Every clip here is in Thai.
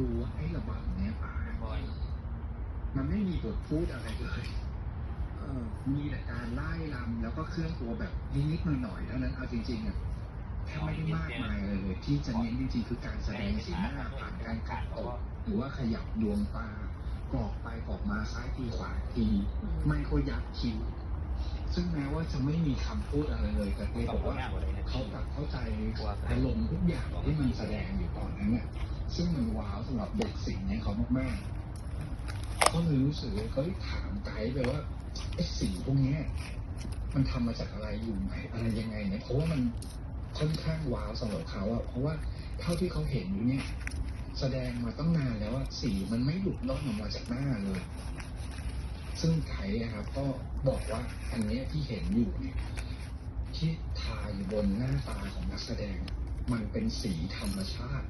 ดูว่าไอ้ระบำเนี่ยป่ามันไม่มีบทพูดอะไรเลยมีแต่การไล่ลำแล้วก็เคลื่อนตัวแบบนิดๆหน่อยๆเท่านั้นเอาจริงๆอ่ะแทบไม่ได้มากมายเลยที่จะเน้นจริงๆคือการแสดงสีหน้าผ่านการกัดตกหรือว่าขยับดวงตากรอกไปกรอกมาซ้ายทีขวาทีไม่ก็ยักคิ้วซึ่งแม้ว่าจะไม่มีคำพูดอะไรเลยแต่เต้บอกว่าเขากลับเข้าใจอารมณ์ทุกอย่างที่มันแสดงอยู่ตอนนั้นเนี่ยซึ่งมันว้าวสำหรับเด็กสิ่งนี้เขามากๆก็เลยรู้สึกว่าเขาถามไกด์ไปว่าไอ้สีพวกนี้มันทำมาจากอะไรอยู่ไหนอะไรยังไงเนี่ยเพราะว่ามันค่อนข้างว้าวสำหรับเขาอะเพราะว่าเท่าที่เขาเห็นอยู่เนี่ยแสดงมาตั้งนานแล้วว่าสีมันไม่หลุดล่อนออกมาจากหน้าเลยซึ่งไกด์นะครับก็บอกว่าอันนี้ที่เห็นอยู่เนี่ยที่ทาอยู่บนหน้าตาของนักแสดงมันเป็นสีธรรมชาติ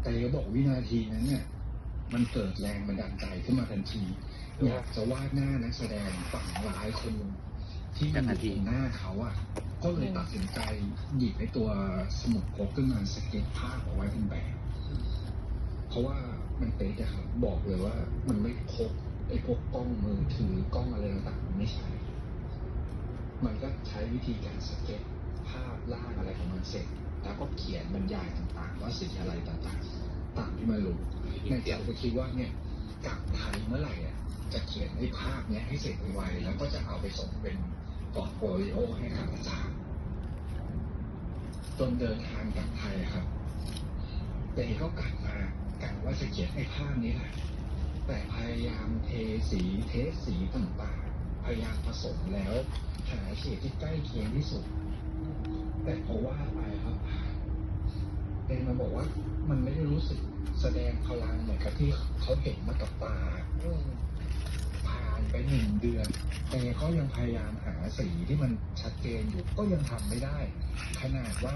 แต่เขาบอกวินาทีนั้นเนี่ยมันเกิดแรงบันดาลใจขึ้นมาทันทีอยากจะวาดหน้านักแสดงฝั่งร้ายคนหนึ่งที่มันอยู่หน้าเขาอ่ะก็เลยตัดสินใจหยิบไอ้ตัวสมุดพกขึ้นมาสเก็ตภาพเอาไว้เป็นแบบเพราะว่ามันเป๊ะอะครับบอกเลยว่ามันไม่พกไอ้พวกกล้องมือถือกล้องอะไรต่างๆไม่ใช่มันก็ใช้วิธีการสเก็ตภาพล่างอะไรของมันเสร็จแล้วก็เขียนบรรยายต่างๆว่าสีอะไรต่างๆตามที่มันรู้ในใจก็คิดว่าเนี่ยกลับไทยเมื่อไหร่อ่ะจะเขียนไอ้ภาพเนี้ยให้เสร็จไวๆแล้วก็จะเอาไปส่งเป็นพอร์ตโฟลิโอให้กับอาจารย์จนเดินทางกลับไทยครับแต่ก็กลับมากันว่าจะเขียนไอ้ภาพนี้แหละแต่พยายามเทสีต่างๆพยายามผสมแล้วหาเฉดที่ใกล้เคียงที่สุดแต่พอว่าไปครับเองมาบอกว่ามันไม่ได้รู้สึกแสดงพลังเหมือนกับที่เขาเห็นมากับตาผ่านไป1 เดือนแต่เขายังพยายามหาสีที่มันชัดเจนอยู่ก็ยังทำไม่ได้ขนาดว่า